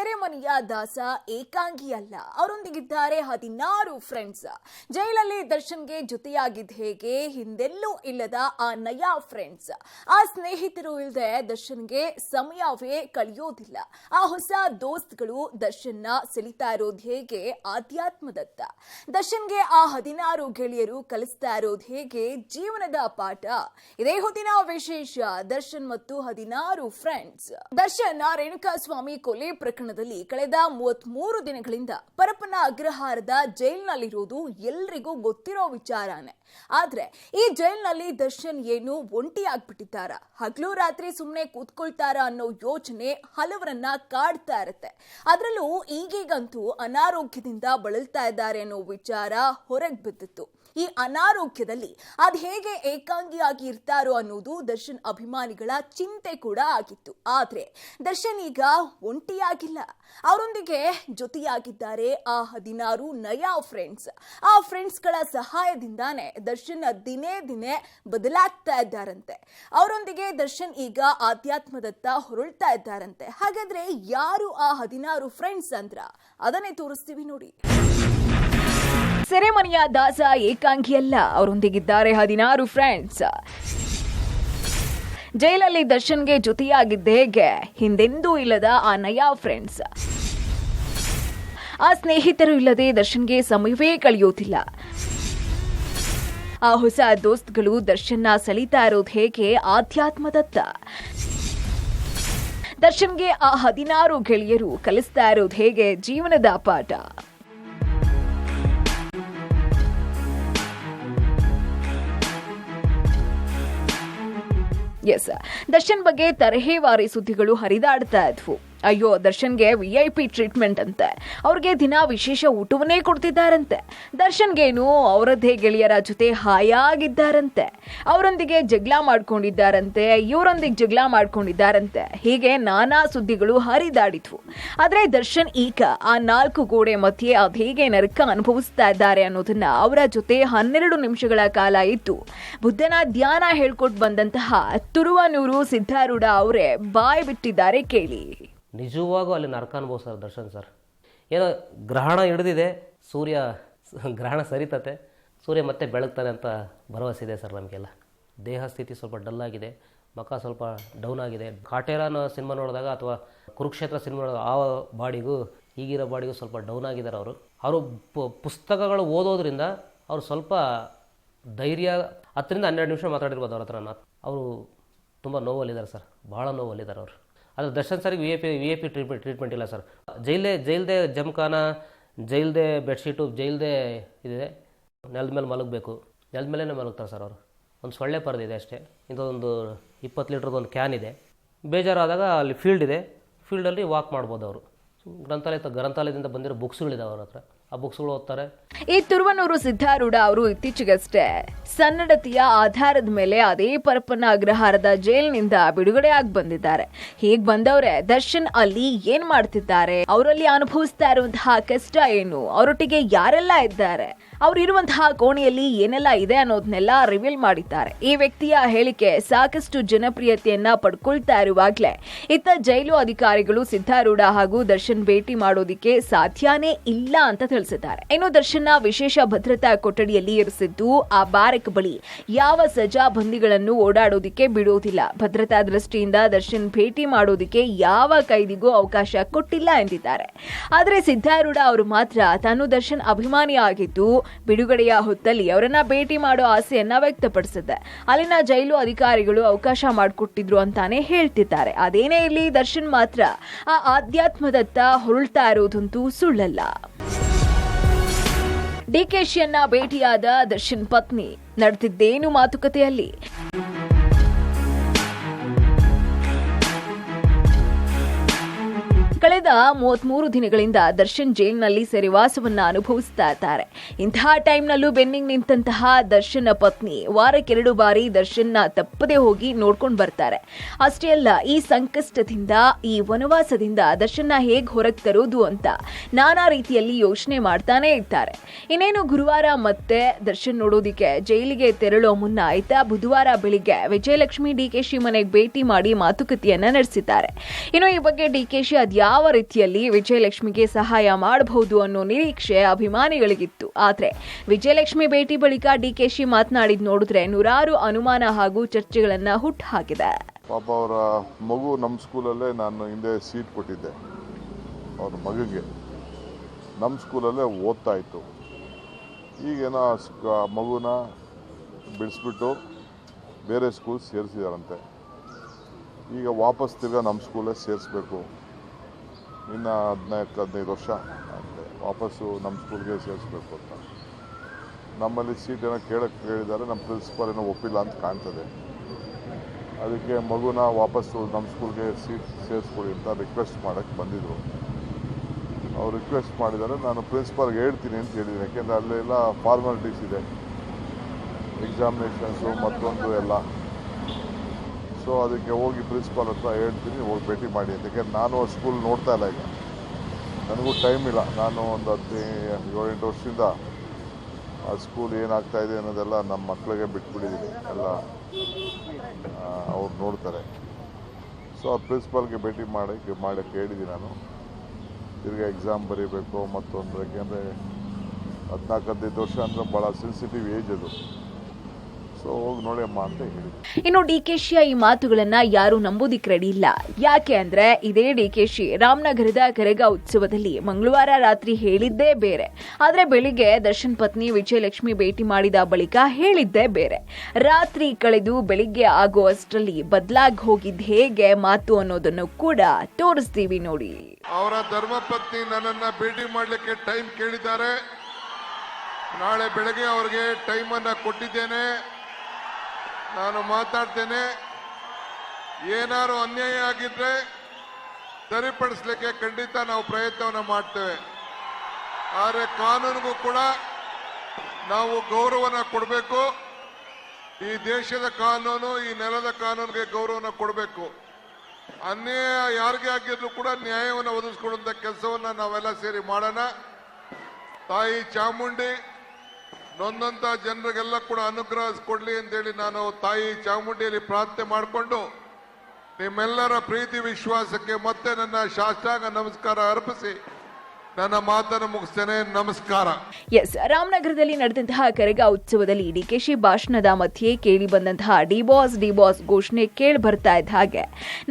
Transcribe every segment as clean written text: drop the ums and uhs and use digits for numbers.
ಸೆರೆಮನೆಯ ದಾಸ ಏಕಾಂಗಿ ಅಲ್ಲ, ಅವರೊಂದಿಗಿದ್ದಾರೆ 16 ಫ್ರೆಂಡ್ಸ್. ಜೈಲಲ್ಲಿ ದರ್ಶನ್ಗೆ ಜೊತೆಯಾಗಿದ್ದ ಹೇಗೆ ಹಿಂದೆಲ್ಲೂ ಇಲ್ಲದ ಆ ನಯಾ ಫ್ರೆಂಡ್ಸ್, ಆ ಸ್ನೇಹಿತರು ಇಲ್ಲದೆ ದರ್ಶನ್ಗೆ ಸಮಯವೇ ಕಳೆಯೋದಿಲ್ಲ. ಆ ಹೊಸ ದೋಸ್ತ್ಗಳು ದರ್ಶನ್ನ ಸೆಳಿತಾ ಇರೋದು ಹೇಗೆ? ಆಧ್ಯಾತ್ಮದತ್ತ. ದರ್ಶನ್ಗೆ ಆ 16 ಗೆಳೆಯರು ಕಲಿಸ್ತಾ ಇರೋದು ಹೇಗೆ? ಜೀವನದ ಪಾಠ. ಇದೇ ಹೊತ್ತಿನ ವಿಶೇಷ, ದರ್ಶನ್ ಮತ್ತು 16 ಫ್ರೆಂಡ್ಸ್. ದರ್ಶನ್ ರೇಣುಕಾಸ್ವಾಮಿ ಕೊಲೆ ಪ್ರಕರಣದಲ್ಲಿ ಕಳೆದ 33 ದಿನಗಳಿಂದ ಪರಪ್ಪನ ಅಗ್ರಹಾರದ ಜೈಲಿನಲ್ಲಿರುವುದು ಎಲ್ರಿಗೂ ಗೊತ್ತಿರೋ ವಿಚಾರನೇ. ಆದ್ರೆ ಈ ಜೈಲಿನಲ್ಲಿ ದರ್ಶನ್ ಏನು ಒಂಟಿ ಆಗ್ಬಿಟ್ಟಿದ್ದಾರಾ? ಹಗಲು ರಾತ್ರಿ ಸುಮ್ಮನೆ ಕೂತ್ಕೊಳ್ತಾರ ಅನ್ನೋ ಯೋಚನೆ ಹಲವರನ್ನ ಕಾಡ್ತಾ ಇರುತ್ತೆ. ಅದರಲ್ಲೂ ಈಗೀಗಂತೂ ಅನಾರೋಗ್ಯದಿಂದ ಬಳಲ್ತಾ ಇದ್ದಾರೆ ಅನ್ನೋ ವಿಚಾರ ಹೊರಗೆ ಬಿದ್ದಿತ್ತು. ಈ ಅನಾರೋಗ್ಯದಲ್ಲಿ ಅದ್ ಹೇಗೆ ಏಕಾಂಗಿಯಾಗಿ ಇರ್ತಾರೋ ಅನ್ನೋದು ದರ್ಶನ್ ಅಭಿಮಾನಿಗಳ ಚಿಂತೆ ಕೂಡ ಆಗಿತ್ತು. ಆದ್ರೆ ದರ್ಶನ್ ಈಗ ಒಂಟಿಯಾಗಿಲ್ಲ, ಅವರೊಂದಿಗೆ ಜೊತೆಯಾಗಿದ್ದಾರೆ ಆ 16 ನಯಾ ಫ್ರೆಂಡ್ಸ್. ಆ ಫ್ರೆಂಡ್ಸ್ಗಳ ಸಹಾಯದಿಂದಾನೇ ದರ್ಶನ್ ದಿನೇ ದಿನೇ ಬದಲಾಗ್ತಾ ಇದ್ದಾರಂತೆ. ಅವರೊಂದಿಗೆ ದರ್ಶನ್ ಈಗ ಆಧ್ಯಾತ್ಮದತ್ತ ಹೊರಳ್ತಾ ಇದ್ದಾರಂತೆ. ಹಾಗಾದ್ರೆ ಯಾರು ಆ 16 ಫ್ರೆಂಡ್ಸ್ ಅಂದ್ರ ಅದನ್ನೇ ತೋರಿಸ್ತೀವಿ ನೋಡಿ. ಸೆರೆಮನೆಯ ದಾಸ ಏಕಾಂಗಿ ಅಲ್ಲ, ಅವರೊಂದಿಗಿದ್ದಾರೆ 16 ಫ್ರೆಂಡ್ಸ್. ಜೈಲಲ್ಲಿ ದರ್ಶನ್ಗೆ ಜೊತೆಯಾಗಿದ್ದ ಹೇಗೆ? ಹಿಂದೆಂದೂ ಇಲ್ಲದ ಆ ನಯಾ ಫ್ರೆಂಡ್ಸ್. ಆ ಸ್ನೇಹಿತರು ಇಲ್ಲದೆ ದರ್ಶನ್ಗೆ ಸಮಯವೇ ಕಳೆಯೋದಿಲ್ಲ. ಆ ಹೊಸ ದೋಸ್ತ್ಗಳು ದರ್ಶನ್ನ ಸೆಳಿತಾ ಇರೋದು ಹೇಗೆ? ಆಧ್ಯಾತ್ಮದತ್ತ. ದರ್ಶನ್ಗೆ ಆ 16 ಗೆಳೆಯರು ಕಲಿಸ್ತಾ ಇರೋದು ಹೇಗೆ? ಜೀವನದ ಪಾಠ. ದರ್ಶನ್ ಬಗ್ಗೆ ತರಹೇವಾರಿ ಸುದ್ದಿಗಳು ಹರಿದಾಡ್ತಾ ಇದ್ವು. ಅಯ್ಯೋ, ದರ್ಶನ್ಗೆ VIP ಟ್ರೀಟ್ಮೆಂಟ್ ಅಂತೆ, ಅವ್ರಿಗೆ ದಿನ ವಿಶೇಷ ಊಟವನ್ನೇ ಕೊಡ್ತಿದ್ದಾರಂತೆ. ದರ್ಶನ್ಗೇನು ಅವರದ್ದೇ ಗೆಳೆಯರ ಜೊತೆ ಹಾಯಾಗಿದ್ದಾರಂತೆ, ಅವರೊಂದಿಗೆ ಜಗಳ ಮಾಡ್ಕೊಂಡಿದ್ದಾರಂತೆ, ಇವರೊಂದಿಗೆ ಜಗಳ ಮಾಡ್ಕೊಂಡಿದ್ದಾರಂತೆ. ಹೀಗೆ ನಾನಾ ಸುದ್ದಿಗಳು ಹರಿದಾಡಿದ್ವು. ಆದ್ರೆ ದರ್ಶನ್ ಈಗ ಆ 4 ಗೋಡೆ ಮಧ್ಯೆ ಅದೇಗೆ ನರಕ ಅನುಭವಿಸ್ತಾ ಇದ್ದಾರೆ ಅನ್ನೋದನ್ನ ಅವರ ಜೊತೆ 12 ನಿಮಿಷಗಳ ಕಾಲ ಇದ್ದು ಬುದ್ಧನ ಧ್ಯಾನ ಹೇಳ್ಕೊಟ್ಟು ಬಂದಂತಹ ತುರುವನೂರು ಸಿದ್ಧಾರೂಢ ಅವರೇ ಬಾಯ್ ಬಿಟ್ಟಿದ್ದಾರೆ, ಕೇಳಿ. ನಿಜವಾಗೂ ಅಲ್ಲಿ ನರಕ ಅನುಭವಿಸ್ತಾರೆ ದರ್ಶನ್ ಸರ್. ಏನೋ ಗ್ರಹಣ ಹಿಡಿದಿದೆ, ಸೂರ್ಯ ಗ್ರಹಣ ಸರಿತತೆ, ಸೂರ್ಯ ಮತ್ತೆ ಬೆಳಗ್ತಾನೆ ಅಂತ ಭರವಸೆ ಇದೆ ಸರ್ ನಮಗೆಲ್ಲ. ದೇಹ ಸ್ಥಿತಿ ಸ್ವಲ್ಪ ಡಲ್ ಆಗಿದೆ, ಮುಖ ಸ್ವಲ್ಪ ಡೌನ್ ಆಗಿದೆ. ಕಾಟೇರನ ಸಿನಿಮಾ ನೋಡಿದಾಗ ಅಥವಾ ಕುರುಕ್ಷೇತ್ರ ಸಿನಿಮಾ ನೋಡಿದಾಗ ಆ ಬಾಡಿಗೂ ಈಗಿರೋ ಬಾಡಿಗೂ ಸ್ವಲ್ಪ ಡೌನ್ ಆಗಿದ್ದಾರೆ ಅವರು ಪುಸ್ತಕಗಳು ಓದೋದ್ರಿಂದ ಅವರು ಸ್ವಲ್ಪ ಧೈರ್ಯ 10ರಿಂದ 12 ನಿಮಿಷ ಮಾತಾಡಿರ್ಬೋದು ಅವ್ರ ಹತ್ರ. ಅವರು ತುಂಬ ನೋವಲ್ಲಿದ್ದಾರೆ ಸರ್, ಭಾಳ ನೋವಲ್ಲಿದ್ದಾರೆ ಅವರು. ಆದರೆ ದರ್ಶನ್ ಸರ್ಗೆ VIP ಟ್ರೀಟ್ಮೆಂಟ್ ಇಲ್ಲ ಸರ್. ಜೈಲ್ದೇ ಜಮ್ಖಾನ, ಜೈಲ್ದೇ ಬೆಡ್ಶೀಟು, ಜೈಲ್ದೇ ಇದೆ. ನೆಲದ ಮೇಲೆ ಮಲಗಬೇಕು, ನೆಲದ ಮೇಲೇ ಮಲಗ್ತಾರೆ ಸರ್ ಅವರು. ಒಂದು ಸೊಳ್ಳೆ ಪರದಿದೆ ಅಷ್ಟೇ. ಇಂಥದ್ದೊಂದು 20 ಲೀಟ್ರದ್ದು ಒಂದು ಕ್ಯಾನ್ ಇದೆ. ಬೇಜಾರಾದಾಗ ಅಲ್ಲಿ ಫೀಲ್ಡ್ ಇದೆ, ಫೀಲ್ಡಲ್ಲಿ ವಾಕ್ ಮಾಡ್ಬೋದು ಅವರು. ಗ್ರಂಥಾಲಯದಿಂದ ಬಂದಿರೋ ಬುಕ್ಸ್ಗಳಿದಾವೆ ಅವ್ರ ಹತ್ರ, ಆ ಬುಕ್ಸ್ಗಳು ಓದ್ತಾರೆ. ಈ ತುರುವನೂರು ಸಿದ್ಧಾರೂಢ ಅವರು ಇತ್ತೀಚೆಗಷ್ಟೇ ಸನ್ನಡತೆಯ ಆಧಾರದ ಮೇಲೆ ಅದೇ ಪರಪ್ಪನ ಅಗ್ರಹಾರದ ಜೈಲಿನಿಂದ ಬಿಡುಗಡೆ ಆಗಿ ಬಂದಿದ್ದಾರೆ. ಹೀಗೆ ಬಂದವ್ರೆ ದರ್ಶನ್ ಅಲ್ಲಿ ಏನ್ ಮಾಡ್ತಿದ್ದಾರೆ, ಅವರಲ್ಲಿ ಅನುಭವಿಸ್ತಾ ಇರುವಂತಹ ಕಷ್ಟ ಏನು, ಅವರೊಟ್ಟಿಗೆ ಯಾರೆಲ್ಲ ಇದ್ದಾರೆ, ಅವರಿರುವಂತಹ ಕೋಣೆಯಲ್ಲಿ ಏನೆಲ್ಲ ಇದೆ ಅನ್ನೋದನ್ನೆಲ್ಲ ರಿವೀಲ್ ಮಾಡಿದ್ದಾರೆ. ಈ ವ್ಯಕ್ತಿಯ ಹೇಳಿಕೆ ಸಾಕಷ್ಟು ಜನಪ್ರಿಯತೆಯನ್ನ ಪಡ್ಕೊಳ್ತಾ ಇರುವಾಗ್ಲೇ ಇತ್ತ ಜೈಲು ಅಧಿಕಾರಿಗಳು ಸಿದ್ಧಾರೂಢ ಹಾಗೂ ದರ್ಶನ್ ಭೇಟಿ ಮಾಡೋದಿಕ್ಕೆ ಸಾಧ್ಯನೇ ಇಲ್ಲ ಅಂತ ತಿಳಿಸಿದ್ದಾರೆ. ಇನ್ನು ದರ್ಶನ್ನ ವಿಶೇಷ ಭದ್ರತಾ ಕೊಠಡಿಯಲ್ಲಿ ಇರಿಸಿದ್ದು ಆ ಬ್ಯಾರಕ್ ಬಳಿ ಯಾವ ಸಜಾ ಬಂದಿಗಳನ್ನು ಓಡಾಡೋದಿಕ್ಕೆ ಬಿಡೋದಿಲ್ಲ. ಭದ್ರತಾ ದೃಷ್ಟಿಯಿಂದ ದರ್ಶನ್ ಭೇಟಿ ಮಾಡೋದಿಕ್ಕೆ ಯಾವ ಕೈದಿಗೂ ಅವಕಾಶ ಕೊಟ್ಟಿಲ್ಲ ಎಂದಿದ್ದಾರೆ. ಆದರೆ ಸಿದ್ಧಾರೂಢ ಅವರು ಮಾತ್ರ ತಾನು ದರ್ಶನ್ ಅಭಿಮಾನಿ ಆಗಿದ್ದು ಬಿಡುಗಡೆಯ ಹೊತ್ತಲ್ಲಿ ಅವರನ್ನ ಭೇಟಿ ಮಾಡೋ ಆಸೆಯನ್ನ ವ್ಯಕ್ತಪಡಿಸಿದ್ದೆ. ಅಲ್ಲಿನ ಜೈಲು ಅಧಿಕಾರಿಗಳು ಅವಕಾಶ ಮಾಡಿಕೊಟ್ಟಿದ್ರು ಅಂತಾನೆ ಹೇಳ್ತಿದ್ದಾರೆ. ಅದೇನೇ ಇರಲಿ, ದರ್ಶನ್ ಮಾತ್ರ ಆ ಆಧ್ಯಾತ್ಮದತ್ತ ಹೊರಳ್ತಾ ಇರೋದಂತೂ ಸುಳ್ಳಲ್ಲ. ಡಿಕೆಶಿಯನ್ನ ಭೇಟಿಯಾದ ದರ್ಶನ್ ಪತ್ನಿ ನಡೆದಿದ್ದೇನು ಮಾತುಕತೆಯಲ್ಲಿ? ಕಳೆದ 33 ದಿನಗಳಿಂದ ದರ್ಶನ್ ಜೈಲಿನಲ್ಲಿ ಸೆರೆವಾಸವನ್ನ ಅನುಭವಿಸ್ತಾ ಇದ್ದಾರೆ. ಇಂತಹ ಟೈಮ್ನಲ್ಲೂ ಬೆನ್ನಿಗೆ ನಿಂತಹ ದರ್ಶನ್ ಪತ್ನಿ ವಾರಕ್ಕೆ 2 ಬಾರಿ ದರ್ಶನ್ನ ತಪ್ಪದೆ ಹೋಗಿ ನೋಡ್ಕೊಂಡು ಬರ್ತಾರೆ. ಅಷ್ಟೇ ಅಲ್ಲ, ಈ ಸಂಕಷ್ಟದಿಂದ, ಈ ವನವಾಸದಿಂದ ದರ್ಶನ್ನ ಹೇಗ್ ಹೊರಗೆ ತರೋದು ಅಂತ ನಾನಾ ರೀತಿಯಲ್ಲಿ ಯೋಚನೆ ಮಾಡ್ತಾನೆ ಇರ್ತಾರೆ. ಇನ್ನೇನು ಗುರುವಾರ ಮತ್ತೆ ದರ್ಶನ್ ನೋಡೋದಿಕ್ಕೆ ಜೈಲಿಗೆ ತೆರಳೋ ಮುನ್ನ ಬುಧವಾರ ಬೆಳಿಗ್ಗೆ ವಿಜಯಲಕ್ಷ್ಮಿ ಡಿಕೆಶಿ ಮನೆಗೆ ಭೇಟಿ ಮಾಡಿ ಮಾತುಕತೆಯನ್ನ ನಡೆಸಿದ್ದಾರೆ. ಇನ್ನು ಈ ಬಗ್ಗೆ ಡಿಕೆಶಿ ಯಾವ ರೀತಿಯಲ್ಲಿ ವಿಜಯಲಕ್ಷ್ಮಿಗೆ ಸಹಾಯ ಮಾಡಬಹುದು ಅನ್ನೋ ನಿರೀಕ್ಷೆ ಅಭಿಮಾನಿಗಳಿಗಿತ್ತು. ಆದ್ರೆ ವಿಜಯಲಕ್ಷ್ಮಿ ಭೇಟಿ ಬಳಿಕ ಡಿಕೆಶಿ ಮಾತನಾಡಿದ್ ನೋಡಿದ್ರೆ ನೂರಾರು ಅನುಮಾನ ಹಾಗೂ ಚರ್ಚೆಗಳನ್ನ ಹುಟ್ಟುಹಾಕಿದೆ. ಪಾಪ ಅವರ ಮಗು ನಮ್ಮ ಸ್ಕೂಲಲ್ಲೇ ನಾನು ಹಿಂದೆ ಸೀಟ್ ಕೊಟ್ಟಿದ್ದೆ. ಅವ್ರ ಮಗುಗೆ ನಮ್ಮ ಸ್ಕೂಲಲ್ಲೇ ಓದ್ತಾ ಇತ್ತು. ಈಗೇನೋ ಮಗುನ ಬಿಡಿಸ್ಬಿಟ್ಟು ಬೇರೆ ಸ್ಕೂಲ್ ಸೇರಿಸಿದಾರಂತೆ. ಈಗ ವಾಪಸ್ ತಿರ್ಗಾ ನಮ್ಮ ಸ್ಕೂಲೇ ಸೇರಿಸ್ಬೇಕು. ಇನ್ನು 14-15 ವರ್ಷ ಅಂತೆ ವಾಪಸ್ಸು ನಮ್ಮ ಸ್ಕೂಲ್ಗೆ ಸೇರಿಸ್ಬೇಕು ಅಂತ. ನಮ್ಮಲ್ಲಿ ಸೀಟ್ ಏನೋ ಕೇಳಿದ್ದಾರೆ. ನಮ್ಮ ಪ್ರಿನ್ಸಿಪಾಲ್ ಏನೋ ಒಪ್ಪಿಲ್ಲ ಅಂತ ಕಾಣ್ತದೆ. ಅದಕ್ಕೆ ಮಗುನ ವಾಪಸ್ಸು ನಮ್ಮ ಸ್ಕೂಲ್ಗೆ ಸೀಟ್ ಸೇರಿಸ್ಕೊಡಿ ಅಂತ ರಿಕ್ವೆಸ್ಟ್ ಮಾಡೋಕ್ಕೆ ಬಂದಿದ್ದರು. ಅವ್ರು ರಿಕ್ವೆಸ್ಟ್ ಮಾಡಿದ್ದಾರೆ. ನಾನು ಪ್ರಿನ್ಸಿಪಾಲ್ಗೆ ಹೇಳ್ತೀನಿ ಅಂತ ಹೇಳಿದ್ದೀನಿ. ಯಾಕೆಂದರೆ ಅಲ್ಲೆಲ್ಲ ಫಾರ್ಮಾಲಿಟೀಸ್ ಇದೆ, ಎಕ್ಸಾಮಿನೇಷನ್ಸು ಮತ್ತೊಂದು ಎಲ್ಲ. ಸೊ ಅದಕ್ಕೆ ಹೋಗಿ ಪ್ರಿನ್ಸಿಪಾಲ್ ಹತ್ರ ಹೇಳ್ತೀನಿ, ಹೋಗಿ ಭೇಟಿ ಮಾಡಿ ಅಂತ. ಯಾಕೆಂದ್ರೆ ನಾನು ಆ ಸ್ಕೂಲ್ ನೋಡ್ತಾ ಇಲ್ಲ. ಈಗ ನನಗೂ ಟೈಮ್ ಇಲ್ಲ. ನಾನು ಒಂದು 17-8 ವರ್ಷದಿಂದ ಆ ಸ್ಕೂಲ್ ಏನಾಗ್ತಾಯಿದೆ ಅನ್ನೋದೆಲ್ಲ ನಮ್ಮ ಮಕ್ಕಳಿಗೆ ಬಿಟ್ಬಿಟ್ಟಿದ್ದೀನಿ. ಎಲ್ಲ ಅವ್ರು ನೋಡ್ತಾರೆ. ಸೊ ಆ ಪ್ರಿನ್ಸಿಪಾಲ್ಗೆ ಭೇಟಿ ಮಾಡೋಕ್ಕೆ ಹೇಳಿದ್ದೀನಿ ನಾನು. ತಿರ್ಗಿ ಎಕ್ಸಾಮ್ ಬರೀಬೇಕು ಮತ್ತೊಂದು. ಯಾಕೆಂದರೆ 14-15 ವರ್ಷ ಅಂದರೆ ಭಾಳ ಸೆನ್ಸಿಟಿವ್ ಏಜ್ ಅದು. ಸೊ ಹೋಗಿ ನೋಡಿ ಅಮ್ಮ ಅಂತ ಹೇಳಿ. ಇನ್ನು ಡಿಕೆಶಿಯ ಈ ಮಾತುಗಳನ್ನ ಯಾರು ನಂಬೋದಿಕ್ ರೆಡಿ ಇಲ್ಲ. ಯಾಕೆ ಅಂದ್ರೆ ಇದೇ ಡಿಕೆಶಿ ರಾಮನಗರದ ಕರಗ ಉತ್ಸವದಲ್ಲಿ ಮಂಗಳವಾರ ರಾತ್ರಿ ಹೇಳಿದ್ದೇ ಬೇರೆ, ಆದ್ರೆ ಬೆಳಿಗ್ಗೆ ದರ್ಶನ್ ಪತ್ನಿ ವಿಜಯಲಕ್ಷ್ಮಿ ಭೇಟಿ ಮಾಡಿದ ಬಳಿಕ ಹೇಳಿದ್ದೇ ಬೇರೆ. ರಾತ್ರಿ ಕಳೆದು ಬೆಳಿಗ್ಗೆ ಆಗುವಷ್ಟರಲ್ಲಿ ಬದಲಾಗಿ ಹೋಗಿದ್ ಹೇಗೆ ಮಾತು ಅನ್ನೋದನ್ನು ಕೂಡ ತೋರಿಸ್ತೀವಿ ನೋಡಿ. ಅವರ ಧರ್ಮಪತ್ನಿ ನನ್ನನ್ನ ಭೇಟಿ ಮಾಡಲಿಕ್ಕೆ ಟೈಮ್ ಕೇಳಿದ್ದಾರೆ. ನಾಳೆ ಬೆಳಗ್ಗೆ ಅವರಿಗೆ ಟೈಮನ್ನು ಕೊಟ್ಟಿದ್ದೇನೆ. ನಾನು ಮಾತಾಡ್ತೇನೆ. ಏನಾದ್ರು ಅನ್ಯಾಯ ಆಗಿದ್ರೆ ಸರಿಪಡಿಸಲಿಕ್ಕೆ ಖಂಡಿತ ನಾವು ಪ್ರಯತ್ನವನ್ನು ಮಾಡ್ತೇವೆ. ಆದರೆ ಕಾನೂನಿಗೂ ಕೂಡ ನಾವು ಗೌರವನ ಕೊಡಬೇಕು. ಈ ದೇಶದ ಕಾನೂನು, ಈ ನೆಲದ ಕಾನೂನಿಗೆ ಗೌರವನ ಕೊಡಬೇಕು. ಅನ್ಯಾಯ ಯಾರಿಗೆ ಆಗಿದ್ರು ಕೂಡ ನ್ಯಾಯವನ್ನು ಒದಗಿಸಿಕೊಡುವಂಥ ಕೆಲಸವನ್ನು ನಾವೆಲ್ಲ ಸೇರಿ ಮಾಡೋಣ. ತಾಯಿ ಚಾಮುಂಡಿ ನೊಂದಂತ ಜನರಿಗೆಲ್ಲ ಕೂಡ ಅನುಗ್ರಹ ಕೊಡ್ಲಿ ಅಂತೇಳಿ ನಾನು ತಾಯಿ ಚಾಮುಂಡಿಯಲ್ಲಿ ಪ್ರಾರ್ಥನೆ ಮಾಡಿಕೊಂಡು ನಿಮ್ಮೆಲ್ಲರ ಪ್ರೀತಿ ವಿಶ್ವಾಸಕ್ಕೆ ಮತ್ತೆ ನನ್ನ ಸಾಷ್ಟಾಂಗ ನಮಸ್ಕಾರ ಅರ್ಪಿಸಿ ನನ್ನ ಮಾತನ್ನು ಮುಗಿಸ್ತೇನೆ. ನಮಸ್ಕಾರ. ಎಸ್, ರಾಮನಗರದಲ್ಲಿ ನಡೆದಂತಹ ಕರಗ ಉತ್ಸವದಲ್ಲಿ ಡಿಕೆಶಿ ಭಾಷಣದ ಮಧ್ಯೆ ಕೇಳಿ ಬಂದಂತಹ ಡಿಬಾಸ್ ಘೋಷಣೆ ಕೇಳಿ ಬರ್ತಾ ಇದ್ದ ಹಾಗೆ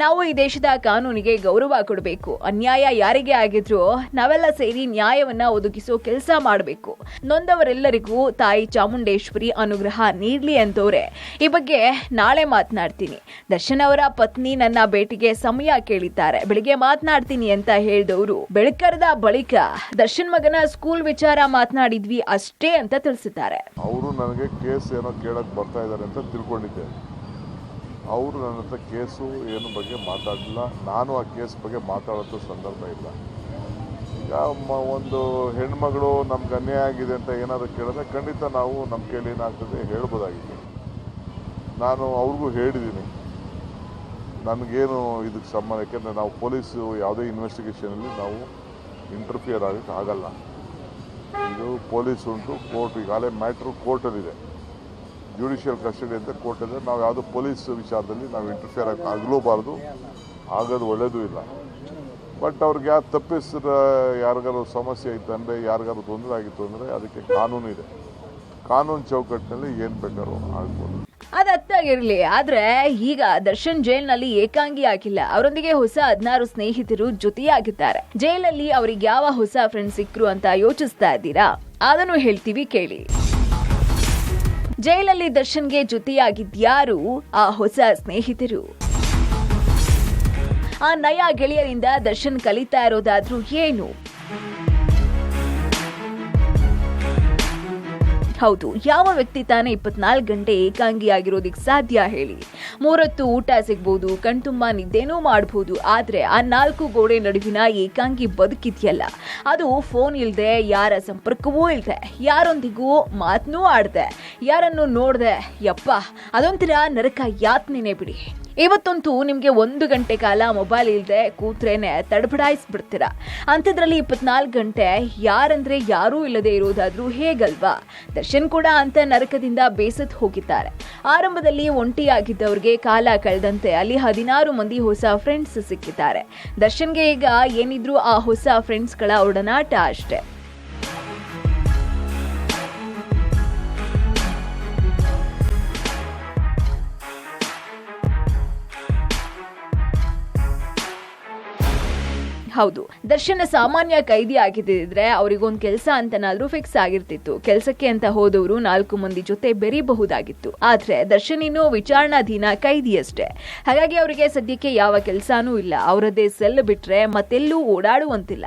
ನಾವು ಈ ದೇಶದ ಕಾನೂನಿಗೆ ಗೌರವ ಕೊಡಬೇಕು. ಅನ್ಯಾಯ ಯಾರಿಗೆ ಆಗಿದ್ರೂ ನಾವೆಲ್ಲ ಸೇರಿ ನ್ಯಾಯವನ್ನ ಒದಗಿಸೋ ಕೆಲಸ ಮಾಡಬೇಕು. ನೊಂದವರೆಲ್ಲರಿಗೂ ತಾಯಿ ಚಾಮುಂಡೇಶ್ವರಿ ಅನುಗ್ರಹ ನೀಡ್ಲಿ ಅಂತವ್ರೆ. ಈ ಬಗ್ಗೆ ನಾಳೆ ಮಾತನಾಡ್ತೀನಿ. ದರ್ಶನ್ ಅವರ ಪತ್ನಿ ನನ್ನ ಭೇಟಿಗೆ ಸಮಯ ಕೇಳಿದ್ದಾರೆ. ಬೆಳಿಗ್ಗೆ ಮಾತನಾಡ್ತೀನಿ ಅಂತ ಹೇಳಿದವರು ಬೆಳಕರದ ಬಳಿಕ ದರ್ಶನ್ ಮಗನ ಸ್ಕೂಲ್ ವಿಚಾರ ಮಾತನಾಡಿದ್ವಿ ಅಷ್ಟೇ ಅಂತ ತಿಳಿಸಿದ್ದಾರೆ. ಅವರು ನನಗೆ ಕೇಸ್ ಏನೋ ಕೇಳಕ್ ಬರ್ತಾ ಇದ್ದಾರೆ ಅಂತ ತಿಳ್ಕೊಂಡಿದ್ದೆ. ಅವರು ನನ್ನ ಹತ್ರ ಕೇಸು ಏನು ಬಗ್ಗೆ ಮಾತಾಡಲಿಲ್ಲ. ನಾನು ಆ ಕೇಸ್ ಬಗ್ಗೆ ಮಾತಾಡೋ ಸಂದರ್ಭ ಇಲ್ಲ. ಈಗ ಒಂದು ಹೆಣ್ಮಗಳು ನಮ್ಗೆ ಅನ್ಯಾಯ ಆಗಿದೆ ಅಂತ ಏನಾದರೂ ಕೇಳಿದ್ರೆ ಖಂಡಿತ ನಾವು ನಮ್ಮ ಕೈಲಿ ಏನಾಗ್ತದೆ ಹೇಳ್ಬೋದಾಗಿದೆ. ನಾನು ಅವ್ರಿಗೂ ಹೇಳಿದ್ದೀನಿ ನನಗೇನು ಇದಕ್ಕೆ ಸಂಬಂಧ. ಯಾಕೆಂದರೆ ನಾವು ಪೊಲೀಸು ಯಾವುದೇ ಇನ್ವೆಸ್ಟಿಗೇಷನಲ್ಲಿ ನಾವು ಇಂಟರ್ಫಿಯರ್ ಆಗೋಕ್ಕೆ ಆಗಲ್ಲ. ಇದು ಪೊಲೀಸ್ ಉಂಟು, ಕೋರ್ಟ್. ಈಗಾಗಲೇ ಮ್ಯಾಟ್ರು ಕೋರ್ಟಲ್ಲಿದೆ, ಜುಡಿಷಿಯಲ್ ಕಸ್ಟಡಿ ಅಂತ ಕೋರ್ಟಲ್ಲಿ. ನಾವು ಯಾವುದೋ ಪೊಲೀಸ್ ವಿಚಾರದಲ್ಲಿ ನಾವು ಇಂಟರ್ಫಿಯರ್ ಆಗಲೂಬಾರ್ದು, ಆಗೋದು ಒಳ್ಳೆಯದೂ ಇಲ್ಲ. ಬಟ್ ಅವ್ರಿಗೆ ಯಾರು ತಪ್ಪಿಸಿದ ಯಾರಿಗಾರು ಸಮಸ್ಯೆ ಇತ್ತು ಅಂದರೆ, ಯಾರಿಗಾರು ತೊಂದರೆ ಆಗಿತ್ತು ಅಂದರೆ ಅದಕ್ಕೆ ಕಾನೂನು ಇದೆ. ಕಾನೂನು ಚೌಕಟ್ಟಿನಲ್ಲಿ ಏನು ಬೇಕಾದ್ರೂ ಆಗ್ಬೋದು. ಅದತ್ತಾಗಿರ್ಲಿ. ಆದ್ರೆ ಈಗ ದರ್ಶನ್ ಜೈಲ್ನಲ್ಲಿ ಏಕಾಂಗಿ ಆಗಿಲ್ಲ. ಅವರೊಂದಿಗೆ ಹೊಸ 16 ಸ್ನೇಹಿತರು ಜೊತೆಯಾಗಿದ್ದಾರೆ. ಜೈಲಲ್ಲಿ ಅವ್ರಿಗೆ ಯಾವ ಹೊಸ ಫ್ರೆಂಡ್ ಸಿಕ್ರು ಅಂತ ಯೋಚಿಸ್ತಾ ಇದ್ದೀರಾ? ಅದನ್ನು ಹೇಳ್ತೀವಿ ಕೇಳಿ. ಜೈಲಲ್ಲಿ ದರ್ಶನ್ಗೆ ಜೊತೆಯಾಗಿದ್ಯಾರು ಆ ಹೊಸ ಸ್ನೇಹಿತರು? ಆ ನಯ ಗೆಳೆಯರಿಂದ ದರ್ಶನ್ ಕಲಿತಾ ಇರೋದಾದ್ರೂ ಏನು? ಹೌದು, ಯಾವ ವ್ಯಕ್ತಿ ತಾನೇ 24 ಗಂಟೆ ಏಕಾಂಗಿಯಾಗಿರೋದಕ್ಕೆ ಸಾಧ್ಯ ಹೇಳಿ? 3 ಹೊತ್ತು ಊಟ ಸಿಗ್ಬೋದು, ಕಣ್ತುಂಬ ನಿದ್ದೆನೂ ಮಾಡಬಹುದು. ಆದ್ರೆ ಆ 4 ಗೋಡೆ ನಡುವಿನ ಏಕಾಂಗಿ ಬದುಕಿದ್ಯಲ್ಲ, ಅದು ಫೋನ್ ಇಲ್ದೆ, ಯಾರ ಸಂಪರ್ಕವೂ ಇಲ್ದೆ, ಯಾರೊಂದಿಗೂ ಮಾತನ್ನೂ ಆಡ್ದೆ, ಯಾರನ್ನು ನೋಡ್ದೆ, ಯಪ್ಪ ಅದೊಂಥರ ನರಕ ಯಾತನೆನೇ ಬಿಡಿ. ಇವತ್ತಂತೂ ನಿಮಗೆ 1 ಗಂಟೆ ಕಾಲ ಮೊಬೈಲ್ ಇಲ್ಲದೆ ಕೂತ್ರೇನೆ ತಡಬಡಾಯಿಸ್ಬಿಡ್ತೀರಾ. ಅಂಥದ್ರಲ್ಲಿ 24 ಗಂಟೆ ಯಾರಂದ್ರೆ ಯಾರೂ ಇಲ್ಲದೆ ಇರೋದಾದ್ರೂ ಹೇಗಲ್ವಾ? ದರ್ಶನ್ ಕೂಡ ಅಂತ ನರಕದಿಂದ ಬೇಸತ್ತು ಹೋಗಿದ್ದಾರೆ. ಆರಂಭದಲ್ಲಿ ಒಂಟಿಯಾಗಿದ್ದವ್ರಿಗೆ ಕಾಲ ಕಳೆದಂತೆ ಅಲ್ಲಿ 16 ಮಂದಿ ಹೊಸ ಫ್ರೆಂಡ್ಸ್ ಸಿಕ್ಕಿದ್ದಾರೆ. ದರ್ಶನ್ಗೆ ಈಗ ಏನಿದ್ರು ಆ ಹೊಸ ಫ್ರೆಂಡ್ಸ್ಗಳ ಒಡನಾಟ ಅಷ್ಟೇ. ಹೌದು, ದರ್ಶನ್ ಸಾಮಾನ್ಯ ಕೈದಿ ಆಗಿದ್ದಿದ್ರೆ ಅವರಿಗೊಂದು ಕೆಲಸ ಅಂತನಾದ್ರೂ ಫಿಕ್ಸ್ ಆಗಿರ್ತಿತ್ತು. ಕೆಲಸಕ್ಕೆ ಅಂತ ಹೋದವರು 4 ಮಂದಿ ಜೊತೆ ಬೆರೀಬಹುದಾಗಿತ್ತು. ಆದ್ರೆ ದರ್ಶನ್ ಇನ್ನೂ ವಿಚಾರಣಾಧೀನ ಕೈದಿಯಷ್ಟೇ. ಹಾಗಾಗಿ ಅವರಿಗೆ ಸದ್ಯಕ್ಕೆ ಯಾವ ಕೆಲಸನೂ ಇಲ್ಲ. ಅವರದ್ದೇ ಸೆಲ್ ಬಿಟ್ರೆ ಮತ್ತೆಲ್ಲೂ ಓಡಾಡುವಂತಿಲ್ಲ.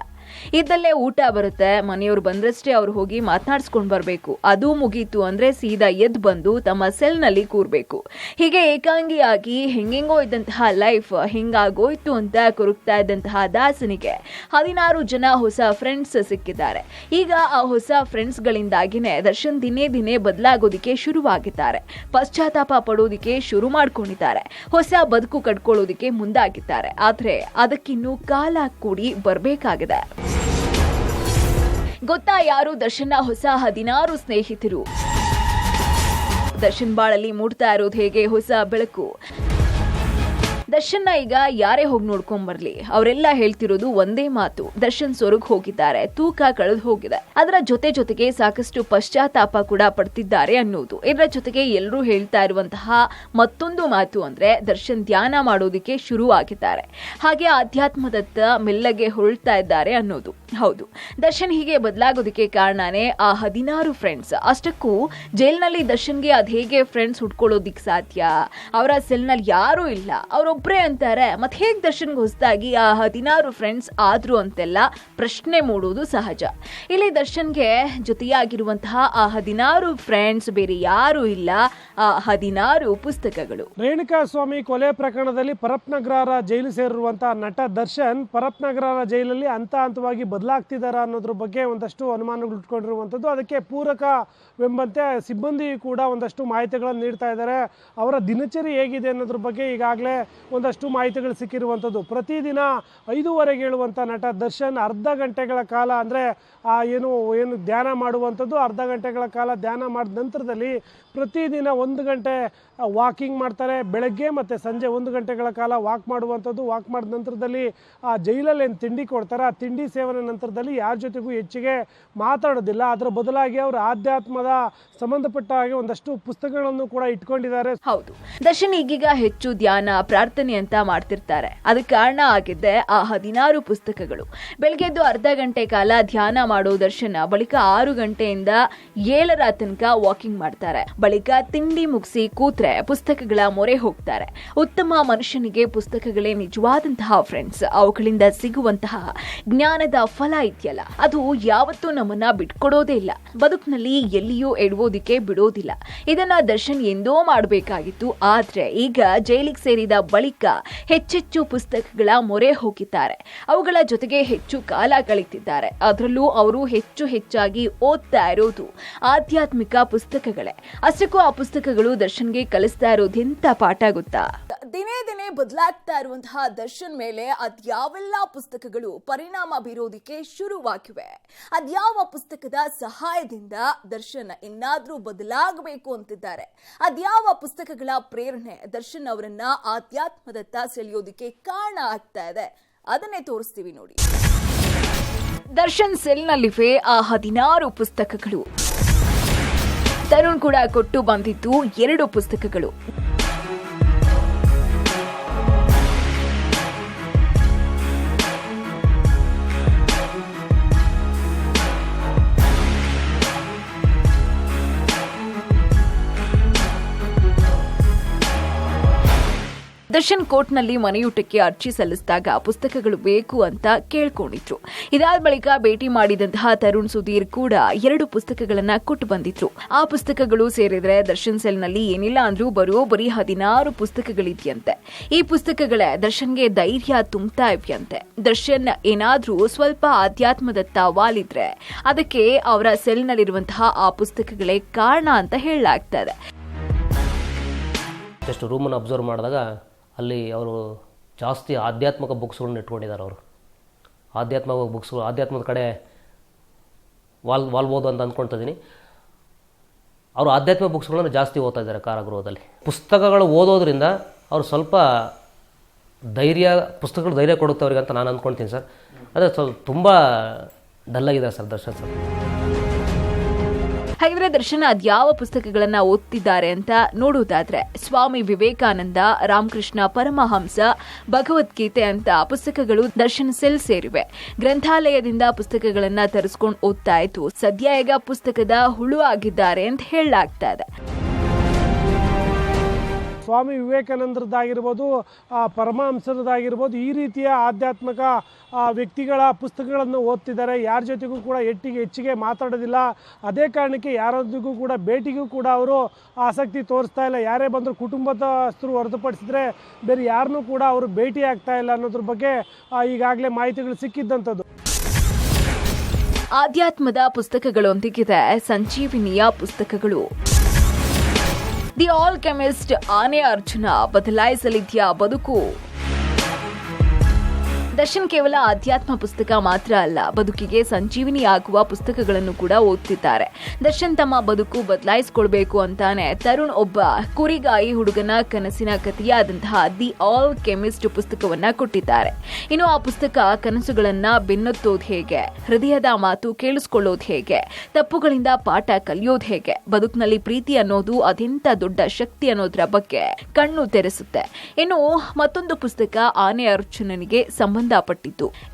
ಇದ್ದಲ್ಲೇ ಊಟ ಬರುತ್ತೆ, ಮನೆಯವರು ಬಂದ್ರಷ್ಟೇ ಅವ್ರು ಹೋಗಿ ಮಾತನಾಡಿಸ್ಕೊಂಡು ಬರಬೇಕು. ಅದು ಮುಗೀತು ಅಂದ್ರೆ ಸೀದಾ ಎದ್ದು ಬಂದು ತಮ್ಮ ಸೆಲ್ನಲ್ಲಿ ಕೂರ್ಬೇಕು. ಹೀಗೆ ಏಕಾಂಗಿಯಾಗಿ ಹೆಂಗೆಂಗೋ ಇದ್ದಂತಹ ಲೈಫ್ ಹಿಂಗಾಗೋಯ್ತು ಅಂತ ಕೊರಗ್ತಾ ಇದ್ದಂತಹ ದಾಸನಿಗೆ 16 ಜನ ಹೊಸ ಫ್ರೆಂಡ್ಸ್ ಸಿಕ್ಕಿದ್ದಾರೆ. ಈಗ ಆ ಹೊಸ ಫ್ರೆಂಡ್ಸ್ಗಳಿಂದಾಗಿನೇ ದರ್ಶನ್ ದಿನೇ ದಿನೇ ಬದಲಾಗೋದಿಕ್ಕೆ ಶುರುವಾಗಿದ್ದಾರೆ. ಪಶ್ಚಾತ್ತಾಪ ಪಡೋದಿಕ್ಕೆ ಶುರು ಮಾಡ್ಕೊಂಡಿದ್ದಾರೆ. ಹೊಸ ಬದುಕು ಕಟ್ಕೊಳ್ಳೋದಿಕ್ಕೆ ಮುಂದಾಗಿದ್ದಾರೆ. ಆದ್ರೆ ಅದಕ್ಕಿನ್ನೂ ಕಾಲ ಕೂಡಿ ಬರ್ಬೇಕಾಗಿದೆ. ಗೊತ್ತಾ ಯಾರು ದರ್ಶನ್ನ ಹೊಸ 16 ಸ್ನೇಹಿತರು? ದರ್ಶನ್ ಬಾಳಲ್ಲಿ ಮೂಡ್ತಾ ಇರೋದು ಹೇಗೆ ಹೊಸ ಬೆಳಕು? ದರ್ಶನ್ನ ಈಗ ಯಾರೇ ಹೋಗಿ ನೋಡ್ಕೊಂಡ್ ಬರ್ಲಿ, ಅವರೆಲ್ಲ ಹೇಳ್ತಿರೋದು ಒಂದೇ ಮಾತು: ದರ್ಶನ್ ಸೊರಗ್ ಹೋಗಿದ್ದಾರೆ, ತೂಕ ಕಳೆದು ಹೋಗಿದೆ. ಅದರ ಜೊತೆಗೆ ಸಾಕಷ್ಟು ಪಶ್ಚಾತ್ತಾಪ ಕೂಡ ಪಡ್ತಿದ್ದಾರೆ ಅನ್ನೋದು. ಇದರ ಜೊತೆಗೆ ಎಲ್ಲರೂ ಹೇಳ್ತಾ ಇರುವಂತಹ ಮತ್ತೊಂದು ಮಾತು ಅಂದ್ರೆ ದರ್ಶನ್ ಧ್ಯಾನ ಮಾಡೋದಿಕ್ಕೆ ಶುರು ಆಗಿದ್ದಾರೆ. ಹಾಗೆ ಆಧ್ಯಾತ್ಮದತ್ತ ಮೆಲ್ಲಗೆ ಹೊರಳ್ತಾ ಇದ್ದಾರೆ ಅನ್ನೋದು. ಹೌದು, ದರ್ಶನ್ ಹೀಗೆ ಬದಲಾಗೋದಕ್ಕೆ ಕಾರಣನೇ ಆ 16 ಫ್ರೆಂಡ್ಸ್. ಅಷ್ಟಕ್ಕೂ ಜೈಲ್ನಲ್ಲಿ ದರ್ಶನ್ಗೆ ಅದ್ ಹೇಗೆ ಫ್ರೆಂಡ್ಸ್ ಹುಡ್ಕೊಳ್ಳೋದಿಕ್ ಸಾಧ್ಯ? ಅವರ ಸೆಲ್ನಲ್ಲಿ ಯಾರೂ ಇಲ್ಲ, ಅವರೊಬ್ಬರೇ ಅಂತಾರೆ. ಮತ್ತೆ ಹೇಗೆ ದರ್ಶನ್ಗೆ ಹೊಸದಾಗಿ ಆ 16 ಫ್ರೆಂಡ್ಸ್ ಆದ್ರು ಅಂತೆಲ್ಲ ಪ್ರಶ್ನೆ ಮೂಡುವುದು ಸಹಜ. ಇಲ್ಲಿ ದರ್ಶನ್ಗೆ ಜೊತೆಯಾಗಿರುವಂತಹ ಆ 16 ಫ್ರೆಂಡ್ಸ್ ಬೇರೆ ಯಾರು ಇಲ್ಲ, ಆ 16 ಪುಸ್ತಕಗಳು. ರೇಣುಕಾ ಸ್ವಾಮಿ ಕೊಲೆ ಪ್ರಕರಣದಲ್ಲಿ ಪರಪ್ನಗರ ಜೈಲು ಸೇರಿರುವಂತಹ ನಟ ದರ್ಶನ್ ಪರಪ್ನಗರ ಜೈಲಲ್ಲಿ ಹಂತವಾಗಿ ಬದಲಾಗ್ತಿದಾರ ಅನ್ನೋದ್ರ ಬಗ್ಗೆ ಒಂದಷ್ಟು ಅನುಮಾನಗಳು ಇಟ್ಕೊಂಡಿರುವಂಥದ್ದು. ಅದಕ್ಕೆ ಪೂರಕವೆಂಬಂತೆ ಸಿಬ್ಬಂದಿ ಕೂಡ ಒಂದಷ್ಟು ಮಾಹಿತಿಗಳನ್ನು ನೀಡ್ತಾ ಇದ್ದಾರೆ. ಅವರ ದಿನಚರಿ ಹೇಗಿದೆ ಅನ್ನೋದ್ರ ಬಗ್ಗೆ ಈಗಾಗಲೇ ಒಂದಷ್ಟು ಮಾಹಿತಿಗಳು ಸಿಕ್ಕಿರುವಂಥದ್ದು. ಪ್ರತಿದಿನ 5:30 ಹೇಳುವಂಥ ನಟ ದರ್ಶನ್ ಅರ್ಧ ಗಂಟೆಗಳ ಕಾಲ ಅಂದರೆ ಏನು ಧ್ಯಾನ ಮಾಡುವಂಥದ್ದು. ಅರ್ಧ ಗಂಟೆಗಳ ಕಾಲ ಧ್ಯಾನ ಮಾಡಿದ ನಂತರದಲ್ಲಿ ಪ್ರತಿದಿನ 1 ಗಂಟೆ ವಾಕಿಂಗ್ ಮಾಡ್ತಾರೆ. ಬೆಳಗ್ಗೆ ಮತ್ತು ಸಂಜೆ 1 ಗಂಟೆಗಳ ಕಾಲ ವಾಕ್ ಮಾಡುವಂಥದ್ದು. ವಾಕ್ ಮಾಡಿದ ನಂತರದಲ್ಲಿ ಆ ಜೈಲಲ್ಲಿ ಏನು ತಿಂಡಿ ಕೊಡ್ತಾರೆ, ಆ ತಿಂಡಿ ಸೇವನೆ ನಂತರದಲ್ಲಿ ಯಾರ ಜೊತೆಗೂ ಹೆಚ್ಚಿಗೆ ಮಾತಾಡೋದಿಲ್ಲ. ಅದರ ಬದಲಾಗಿ ಅವರು ಆಧ್ಯಾತ್ಮದ ಸಂಬಂಧಪಟ್ಟ ಹಾಗೆ ಒಂದಷ್ಟು ಪುಸ್ತಕಗಳನ್ನು ಕೂಡ ಇಟ್ಕೊಂಡಿದ್ದಾರೆ. ಹೌದು, ದರ್ಶನ್ ಈಗೀಗ ಹೆಚ್ಚು ಧ್ಯಾನ ಪ್ರಾರ್ಥನೆ ಅಂತ ಮಾಡ್ತಿರ್ತಾರೆ. ಅದಕ್ಕೆ ಕಾರಣ ಆಗಿದ್ದೆ ಆ 16 ಪುಸ್ತಕಗಳು. ಬೆಳಗ್ಗೆದ್ದು ಅರ್ಧ ಗಂಟೆ ಕಾಲ ಧ್ಯಾನ ಮಾಡೋ ದರ್ಶನ ಬಳಿಕ 6 ಗಂಟೆಯಿಂದ 7ರ ತನಕ ವಾಕಿಂಗ್ ಮಾಡ್ತಾರೆ. ಬಳಿಕ ತಿಂಡಿ ಮುಗಿಸಿ ಕೂತ್ರೆ ಪುಸ್ತಕಗಳ ಮೊರೆ ಹೋಗ್ತಾರೆ. ಉತ್ತಮ ಮನುಷ್ಯನಿಗೆ ಪುಸ್ತಕಗಳೇ ನಿಜವಾದಂತಹ ಫ್ರೆಂಡ್ಸ್. ಅವುಗಳಿಂದ ಸಿಗುವಂತಹ ಜ್ಞಾನದ ಫಲ ಇದೆಯಲ್ಲ, ಅದು ಯಾವತ್ತೂ ನಮ್ಮನ್ನ ಬಿಟ್ಕೊಡೋದೇ ಇಲ್ಲ. ಬದುಕಿನಲ್ಲಿ ಎಲ್ಲಿಯೂ ಎಡುವುದಕ್ಕೆ ಬಿಡೋದಿಲ್ಲ. ಇದನ್ನ ದರ್ಶನ್ ಎಂದೋ ಮಾಡಬೇಕಾಗಿತ್ತು. ಆದ್ರೆ ಈಗ ಜೈಲಿಗೆ ಸೇರಿದ ಬಳಿಕ ಹೆಚ್ಚೆಚ್ಚು ಪುಸ್ತಕಗಳ ಮೊರೆ ಹೋಗಿದ್ದಾರೆ. ಅವುಗಳ ಜೊತೆಗೆ ಹೆಚ್ಚು ಕಾಲ ಕಳೀತಿದ್ದಾರೆ. ಅದರಲ್ಲೂ ಅವರು ಹೆಚ್ಚಾಗಿ ಓದ್ತಾ ಇರೋದು ಆಧ್ಯಾತ್ಮಿಕ ಪುಸ್ತಕಗಳೇ. ಅಷ್ಟಕ್ಕೂ ಆ ಪುಸ್ತಕಗಳು ದರ್ಶನ್ಗೆ ಕಲಿಸ್ತಾ ಇರೋದೆಂತ ಪಾಠ ಗೊತ್ತಾ? ದಿನೇ ದಿನೇ ಬದಲಾಗ್ತಾ ಇರುವಂತಹ ದರ್ಶನ್ ಮೇಲೆ ಅದ್ಯಾವೆಲ್ಲ ಪುಸ್ತಕಗಳು ಪರಿಣಾಮ ಬೀರೋದಿಕ್ಕೆ ಶುರುವಾಗಿವೆ? ಅದ್ಯಾವ ಪುಸ್ತಕದ ಸಹಾಯದಿಂದ ದರ್ಶನ್ ಇನ್ನಾದ್ರೂ ಬದಲಾಗಬೇಕು ಅಂತಿದ್ದಾರೆ? ಅದ್ಯಾವ ಪುಸ್ತಕಗಳ ಪ್ರೇರಣೆ ದರ್ಶನ್ ಅವರನ್ನ ಆಧ್ಯಾತ್ಮದತ್ತ ಸೆಳೆಯೋದಿಕ್ಕೆ ಕಾರಣ ಆಗ್ತಾ ಇದೆ? ಅದನ್ನೇ ತೋರಿಸ್ತೀವಿ ನೋಡಿ. ದರ್ಶನ್ ಸೆಲ್ನಲ್ಲಿವೆ ಆ 16 ಪುಸ್ತಕಗಳು. ತರುಣ್ ಕೂಡ ಕೊಟ್ಟು ಬಂದಿದ್ದು 2 ಪುಸ್ತಕಗಳು. ದರ್ಶನ್ ಕೋರ್ಟ್ನಲ್ಲಿ ಮನೆಯೂಟಕ್ಕೆ ಅರ್ಜಿ ಸಲ್ಲಿಸಿದಾಗ ಪುಸ್ತಕಗಳು ಬೇಕು ಅಂತ ಕೇಳ್ಕೊಂಡಿದ್ರು. ಇದಾದ ಬಳಿಕ ಭೇಟಿ ಮಾಡಿದಂತಹ ತರುಣ್ ಸುಧೀರ್ ಕೂಡ 2 ಪುಸ್ತಕಗಳನ್ನ ಕೊಟ್ಟು ಬಂದಿದ್ರು. ಆ ಪುಸ್ತಕಗಳು ಸೇರಿದ್ರೆ ದರ್ಶನ್ ಸೆಲ್ನಲ್ಲಿ ಏನಿಲ್ಲ ಅಂದ್ರೂ ಬರೀ 16 ಪುಸ್ತಕಗಳಿದೆಯಂತೆ. ಈ ಪುಸ್ತಕಗಳೇ ದರ್ಶನ್ಗೆ ಧೈರ್ಯ ತುಂಬ್ತಾ ಇವ್ಯಂತೆ. ದರ್ಶನ್ ಏನಾದ್ರೂ ಸ್ವಲ್ಪ ಆಧ್ಯಾತ್ಮದತ್ತ ವಾಲಿದ್ರೆ ಅದಕ್ಕೆ ಅವರ ಸೆಲ್ನಲ್ಲಿರುವಂತಹ ಆ ಪುಸ್ತಕಗಳೇ ಕಾರಣ ಅಂತ ಹೇಳಲಾಗ್ತಾ ಇದೆ. ಜಸ್ಟ್ ರೂಮನ್ನು ಅಬ್ಸರ್ವ್ ಮಾಡಿದಾಗ ಅಲ್ಲಿ ಅವರು ಜಾಸ್ತಿ ಆಧ್ಯಾತ್ಮಿಕ ಬುಕ್ಸ್ಗಳನ್ನ ಇಟ್ಕೊಂಡಿದ್ದಾರೆ. ಅವರು ಆಧ್ಯಾತ್ಮದ ಕಡೆ ವಾಲ್ಬೋದು ಅಂತ ಅಂದ್ಕೊಳ್ತಿದ್ದೀನಿ. ಅವರು ಆಧ್ಯಾತ್ಮಿಕ ಬುಕ್ಸ್ಗಳನ್ನು ಜಾಸ್ತಿ ಓದ್ತಾ ಇದ್ದಾರೆ ಕಾರಾಗೃಹದಲ್ಲಿ. ಪುಸ್ತಕಗಳು ಓದೋದ್ರಿಂದ ಅವರು ಸ್ವಲ್ಪ ಪುಸ್ತಕಗಳು ಧೈರ್ಯ ಕೊಡುತ್ತೆ ಅವ್ರಿಗೆ ಅಂತ ನಾನು ಅಂದ್ಕೊಳ್ತೀನಿ ಸರ್. ಅದೇ ಸ್ವಲ್ಪ ತುಂಬ ಡಲ್ಲಾಗಿದ್ದಾರೆ ಸರ್ ದರ್ಶನ್ ಸರ್. ಹಾಗಿದ್ರೆ ದರ್ಶನ್ ಅದ್ಯಾವ ಪುಸ್ತಕಗಳನ್ನ ಓದ್ತಿದ್ದಾರೆ ಅಂತ ನೋಡುವುದಾದ್ರೆ ಸ್ವಾಮಿ ವಿವೇಕಾನಂದ, ರಾಮಕೃಷ್ಣ ಪರಮಹಂಸ, ಭಗವದ್ಗೀತೆ ಅಂತ ಪುಸ್ತಕಗಳು ದರ್ಶನ್ ಸೆಲ್ ಸೇರಿವೆ. ಗ್ರಂಥಾಲಯದಿಂದ ಪುಸ್ತಕಗಳನ್ನ ತರಿಸ್ಕೊಂಡು ಓದ್ತಾ ಇದ್ದು ಸದ್ಯ ಈಗ ಪುಸ್ತಕದ ಹುಳು ಆಗಿದ್ದಾರೆ ಅಂತ ಹೇಳಲಾಗ್ತಾ ಇದೆ. ಸ್ವಾಮಿ ವಿವೇಕಾನಂದರದ್ದಾಗಿರ್ಬೋದು, ಪರಮಹಂಸರದ್ದಾಗಿರ್ಬೋದು, ಈ ರೀತಿಯ ಆಧ್ಯಾತ್ಮಿಕ ವ್ಯಕ್ತಿಗಳ ಪುಸ್ತಕಗಳನ್ನು ಓದ್ತಿದ್ದಾರೆ. ಯಾರ ಜೊತೆಗೂ ಕೂಡ ಹೆಚ್ಚಿಗೆ ಮಾತಾಡೋದಿಲ್ಲ. ಅದೇ ಕಾರಣಕ್ಕೆ ಯಾರೊಂದಿಗೂ ಕೂಡ ಭೇಟಿಗೂ ಕೂಡ ಅವರು ಆಸಕ್ತಿ ತೋರಿಸ್ತಾ ಇಲ್ಲ. ಯಾರೇ ಬಂದರೂ ಕುಟುಂಬದಸ್ಥರು ಹೊರತುಪಡಿಸಿದ್ರೆ ಬೇರೆ ಯಾರನ್ನೂ ಕೂಡ ಅವರು ಭೇಟಿ ಆಗ್ತಾ ಇಲ್ಲ ಅನ್ನೋದ್ರ ಬಗ್ಗೆ ಈಗಾಗಲೇ ಮಾಹಿತಿಗಳು ಸಿಕ್ಕಿದ್ದಂಥದ್ದು. ಆಧ್ಯಾತ್ಮದ ಪುಸ್ತಕಗಳೊಂದಿಗಿದೆ ಸಂಜೀವಿನಿಯ ಪುಸ್ತಕಗಳು. ದಿ ಆಲ್ಕೆಮಿಸ್ಟ್, ಆನೆ ಅರ್ಜುನ, ಬದಲಾಯಿಸಲಿದೆಯಾ ಬದುಕು. ದರ್ಶನ್ ಕೇವಲ ಆಧ್ಯಾತ್ಮ ಪುಸ್ತಕ ಮಾತ್ರ ಅಲ್ಲ, ಬದುಕಿಗೆ ಸಂಜೀವಿನಿಯಾಗುವ ಪುಸ್ತಕಗಳನ್ನು ಕೂಡ ಓದ್ತಿದ್ದಾರೆ. ದರ್ಶನ್ ತಮ್ಮ ಬದುಕು ಬದಲಾಯಿಸಿಕೊಳ್ಬೇಕು ಅಂತಾನೆ ತರುಣ್ ಒಬ್ಬ ಕುರಿಗಾಯಿ ಹುಡುಗನ ಕನಸಿನ ಕಥೆಯಾದಂತಹ ದಿ ಆಲ್ಕೆಮಿಸ್ಟ್ ಪುಸ್ತಕವನ್ನ ಕೊಟ್ಟಿದ್ದಾರೆ. ಇನ್ನು ಆ ಪುಸ್ತಕ ಕನಸುಗಳನ್ನ ಬೆನ್ನತ್ತೋದು ಹೇಗೆ, ಹೃದಯದ ಮಾತು ಕೇಳಿಸ್ಕೊಳ್ಳೋದು ಹೇಗೆ, ತಪ್ಪುಗಳಿಂದ ಪಾಠ ಕಲಿಯೋದು ಹೇಗೆ, ಬದುಕಿನಲ್ಲಿ ಪ್ರೀತಿ ಅನ್ನೋದು ಅದೆಂತ ದೊಡ್ಡ ಶಕ್ತಿ ಅನ್ನೋದ್ರ ಬಗ್ಗೆ ಕಣ್ಣು ತೆರೆಸುತ್ತೆ. ಇನ್ನು ಮತ್ತೊಂದು ಪುಸ್ತಕ ಆನೆ ಅರ್ಜುನನಿಗೆ ಸಂಬಂಧಪಟ್ಟಿದ್ದು.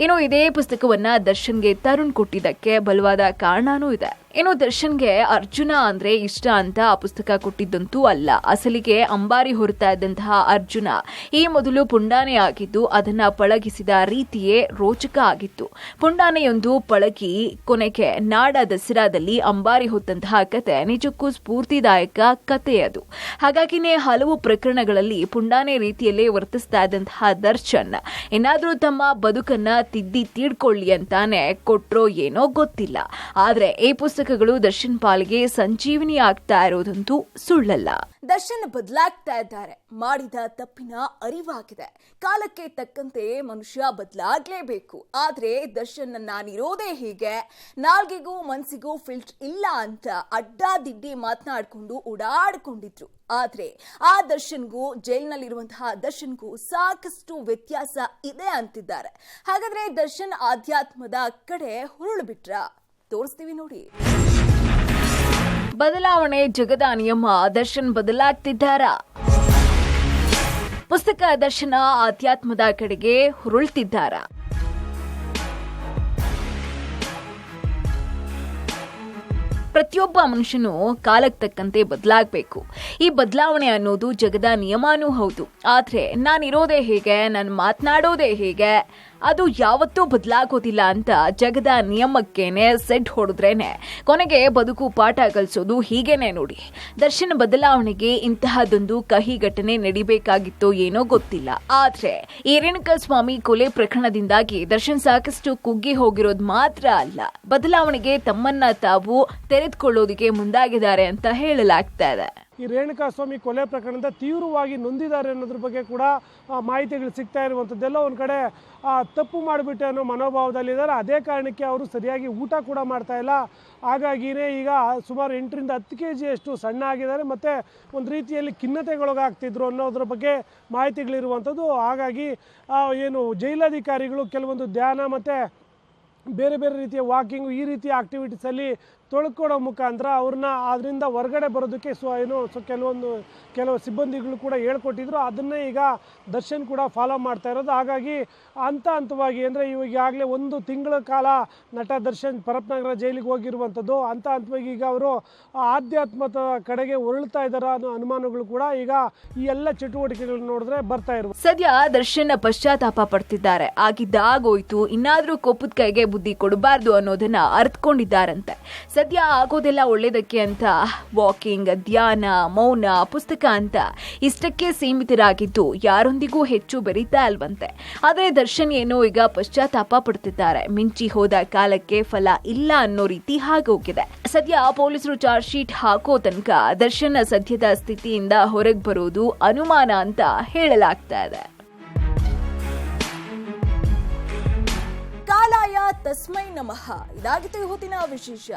ಇನ್ನು ಇದೇ ಪುಸ್ತಕವನ್ನ ದರ್ಶನ್ಗೆ ತರುಣ್ ಕೊಟ್ಟಿದ್ದಕ್ಕೆ ಬಲವಾದ ಕಾರಣನೂ ಇದೆ. ಇನ್ನು ದರ್ಶನ್ಗೆ ಅರ್ಜುನ ಅಂದ್ರೆ ಇಷ್ಟ ಅಂತ ಆ ಪುಸ್ತಕ ಕೊಟ್ಟಿದ್ದಂತೂ ಅಲ್ಲ. ಅಸಲಿಗೆ ಅಂಬಾರಿ ಹೊರತಾ ಇದ್ದಂತಹ ಅರ್ಜುನ ಈ ಮೊದಲು ಪುಂಡಾನೆ ಆಗಿದ್ದು ಅದನ್ನ ಪಳಗಿಸಿದ ರೀತಿಯೇ ರೋಚಕ ಆಗಿತ್ತು. ಪುಂಡಾನೆಯೊಂದು ಪಳಗಿ ಕೊನೆಗೆ ನಾಡ ದಸರಾದಲ್ಲಿ ಅಂಬಾರಿ ಹೊತ್ತಂತಹ ಕತೆ ನಿಜಕ್ಕೂ ಸ್ಫೂರ್ತಿದಾಯಕ ಕಥೆಯದು. ಹಾಗಾಗಿನೇ ಹಲವು ಪ್ರಕರಣಗಳಲ್ಲಿ ಪುಂಡಾನೆ ರೀತಿಯಲ್ಲೇ ವರ್ತಿಸ್ತಾ ಇದ್ದಂತಹ ದರ್ಶನ್ ಏನಾದ್ರೂ ತಮ್ಮ ಬದುಕನ್ನ ತಿದ್ದಿ ತೀಡ್ಕೊಳ್ಳಿ ಅಂತಾನೆ ಕೊಟ್ರೋ ಏನೋ ಗೊತ್ತಿಲ್ಲ. ಆದ್ರೆ ಈ ಪುಸ್ತಕಗಳು ದರ್ಶನ್ ಪಾಲಿಗೆ ಸಂಜೀವಿನಿ ಆಗ್ತಾ ಇರೋದಂತೂ ಸುಳ್ಳಲ್ಲ. ದರ್ಶನ್ ಬದಲಾಗ್ತಾ ಇದ್ದಾರೆ. ಮಾಡಿದ ತಪ್ಪಿನ ಅರಿವಾಗಿದೆ. ಕಾಲಕ್ಕೆ ತಕ್ಕಂತೆ ಮನುಷ್ಯ ಬದಲಾಗ್ಲೇಬೇಕು. ಆದ್ರೆ ದರ್ಶನ್ ನಾನಿರೋದೇ ಹೀಗೆ, ನಾಲ್ಗೆಗೂ ಮನ್ಸಿಗೂ ಫಿಲ್ಟರ್ ಇಲ್ಲ ಅಂತ ಅಡ್ಡಾದಿಡ್ಡಿ ಮಾತನಾಡ್ಕೊಂಡು ಓಡಾಡ್ಕೊಂಡಿದ್ರು. ಆದ್ರೆ ಆ ದರ್ಶನ್ಗೂ ಜೈಲ್ನಲ್ಲಿರುವಂತಹ ದರ್ಶನ್ಗೂ ಸಾಕಷ್ಟು ವ್ಯತ್ಯಾಸ ಇದೆ ಅಂತಿದ್ದಾರೆ. ಹಾಗಾದ್ರೆ ದರ್ಶನ್ ಆಧ್ಯಾತ್ಮದ ಕಡೆ ಹುರುಳು ಬಿಟ್ರ? ತೋರಿಸ್ತೀವಿ ನೋಡಿ. ಬದಲಾವಣೆ ಜಗದ ನಿಯಮ. ದರ್ಶನ್ ಬದಲಾಗ್ತಿದ್ದಾರಾ? ಪುಸ್ತಕ ದರ್ಶನ ಆಧ್ಯಾತ್ಮದ ಕಡೆಗೆ ಹುರುಳ್ತಿದ್ದಾರಾ? ಪ್ರತಿಯೊಬ್ಬ ಮನುಷ್ಯನು ಕಾಲಕ್ಕೆ ತಕ್ಕಂತೆ ಬದಲಾಗಬೇಕು. ಈ ಬದಲಾವಣೆ ಅನ್ನೋದು ಜಗದ ನಿಯಮನೂ ಹೌದು. ಆದ್ರೆ ನಾನಿರೋದೇ ಹೇಗೆ, ನಾನು ಮಾತನಾಡೋದೇ ಹೇಗೆ, ಅದು ಯಾವತ್ತೂ ಬದಲಾಗೋದಿಲ್ಲ ಅಂತ ಜಗದ ನಿಯಮಕ್ಕೇನೆ ಸೆಡ್ ಹೊಡೆದ್ರೇನೆ ಕೊನೆಗೆ ಬದುಕು ಪಾಠ ಕಲಿಸೋದು ಹೀಗೇನೆ ನೋಡಿ. ದರ್ಶನ್ ಬದಲಾವಣೆಗೆ ಇಂತಹದೊಂದು ಕಹಿ ಘಟನೆ ನಡಿಬೇಕಾಗಿತ್ತೋ ಏನೋ ಗೊತ್ತಿಲ್ಲ. ಆದ್ರೆ ಈ ರೇಣುಕಾಸ್ವಾಮಿ ಕೊಲೆ ಪ್ರಕರಣದಿಂದಾಗಿ ದರ್ಶನ್ ಸಾಕಷ್ಟು ಕುಗ್ಗಿ ಹೋಗಿರೋದು ಮಾತ್ರ ಅಲ್ಲ, ಬದಲಾವಣೆಗೆ ತಮ್ಮನ್ನ ತಾವು ತೆರೆದುಕೊಳ್ಳೋದಕ್ಕೆ ಮುಂದಾಗಿದ್ದಾರೆ ಅಂತ ಹೇಳಲಾಗ್ತಾ ಇದೆ. ಈ ರೇಣುಕಾಸ್ವಾಮಿ ಕೊಲೆ ಪ್ರಕರಣದ ತೀವ್ರವಾಗಿ ನೊಂದಿದ್ದಾರೆ ಅನ್ನೋದ್ರ ಬಗ್ಗೆ ಕೂಡ ಮಾಹಿತಿಗಳು ಸಿಗ್ತಾ ಇರುವಂಥದ್ದೆಲ್ಲ ಒಂದು ಕಡೆ ತಪ್ಪು ಮಾಡಿಬಿಟ್ಟೆ ಅನ್ನೋ ಮನೋಭಾವದಲ್ಲಿದ್ದಾರೆ. ಅದೇ ಕಾರಣಕ್ಕೆ ಅವರು ಸರಿಯಾಗಿ ಊಟ ಕೂಡ ಮಾಡ್ತಾ ಇಲ್ಲ. ಹಾಗಾಗಿಯೇ ಈಗ ಸುಮಾರು 8ರಿಂದ 10 kg ಸಣ್ಣ ಆಗಿದ್ದಾರೆ ಮತ್ತು ಒಂದು ರೀತಿಯಲ್ಲಿ ಖಿನ್ನತೆಗೊಳಗಾಗ್ತಿದ್ರು ಅನ್ನೋದ್ರ ಬಗ್ಗೆ ಮಾಹಿತಿಗಳಿರುವಂಥದ್ದು. ಹಾಗಾಗಿ ಏನು ಜೈಲಾಧಿಕಾರಿಗಳು ಕೆಲವೊಂದು ಧ್ಯಾನ ಮತ್ತು ಬೇರೆ ಬೇರೆ ರೀತಿಯ ವಾಕಿಂಗು ಈ ರೀತಿಯ ಆಕ್ಟಿವಿಟೀಸಲ್ಲಿ ತೊಳ್ಕೊಡೋ ಮುಖಾಂತರ ಅವ್ರನ್ನ ಅದರಿಂದ ಹೊರಗಡೆ ಬರೋದಕ್ಕೆ ಕೆಲವು ಸಿಬ್ಬಂದಿಗಳು ಕೂಡ ಹೇಳ್ಕೊಟ್ಟಿದ್ರು. ಅದನ್ನೇ ಈಗ ದರ್ಶನ್ ಕೂಡ ಫಾಲೋ ಮಾಡ್ತಾ ಇರೋದು. ಹಾಗಾಗಿ ಹಂತವಾಗಿ ಅಂದರೆ ಈಗಾಗಲೇ 1 ತಿಂಗಳ ಕಾಲ ನಟ ದರ್ಶನ್ ಪರಪ್ನಗರ ಜೈಲಿಗೆ ಹೋಗಿರುವಂಥದ್ದು. ಹಂತವಾಗಿ ಈಗ ಅವರು ಆಧ್ಯಾತ್ಮದ ಕಡೆಗೆ ಹೊರಳ್ತಾ ಇದ್ದಾರೆ ಅನ್ನೋ ಅನುಮಾನಗಳು ಕೂಡ ಈಗ ಈ ಎಲ್ಲ ಚಟುವಟಿಕೆಗಳು ನೋಡಿದ್ರೆ ಬರ್ತಾ ಇರುವ. ಸದ್ಯ ದರ್ಶನ್ ಪಶ್ಚಾತ್ತಾಪ ಪಡ್ತಿದ್ದಾರೆ. ಆಗಿದ್ದಾಗೋಯ್ತು, ಇನ್ನಾದ್ರೂ ಕೋಪದ ಕೈಗೆ ಬುದ್ಧಿ ಕೊಡಬಾರ್ದು ಅನ್ನೋದನ್ನ ಅರ್ಥಕೊಂಡಿದ್ದಾರಂತೆ. ಸದ್ಯ ಆಗೋದೆಲ್ಲ ಒಳ್ಳೇದಕ್ಕೆ ಅಂತ ವಾಕಿಂಗ್, ಧ್ಯಾನ, ಮೌನ, ಪುಸ್ತಕ ಅಂತ ಇಷ್ಟಕ್ಕೆ ಸೀಮಿತರಾಗಿದ್ದು ಯಾರೊಂದಿಗೂ ಹೆಚ್ಚು ಬೆರೀತಾ ಇಲ್ವಂತೆ. ಆದರೆ ದರ್ಶನ್ ಏನೋ ಈಗ ಪಶ್ಚಾತ್ತಾಪ ಪಡ್ತಿದ್ದಾರೆ. ಮಿಂಚಿ ಹೋದ ಕಾಲಕ್ಕೆ ಫಲ ಇಲ್ಲ ಅನ್ನೋ ರೀತಿ ಆಗೋಗಿದೆ. ಸದ್ಯ ಪೊಲೀಸರು ಚಾರ್ಜ್ ಶೀಟ್ ಹಾಕೋ ತನಕ ದರ್ಶನ್ ಸದ್ಯದ ಸ್ಥಿತಿಯಿಂದ ಹೊರಗೆ ಬರೋದು ಅನುಮಾನ ಅಂತ ಹೇಳಲಾಗ್ತಾ ಇದೆ. ಕಾಲಾಯ ತಸ್ಮೈ ನಮಃ. ಇದಾಗಿತ್ತು ಇವತ್ತಿನ ವಿಶೇಷ.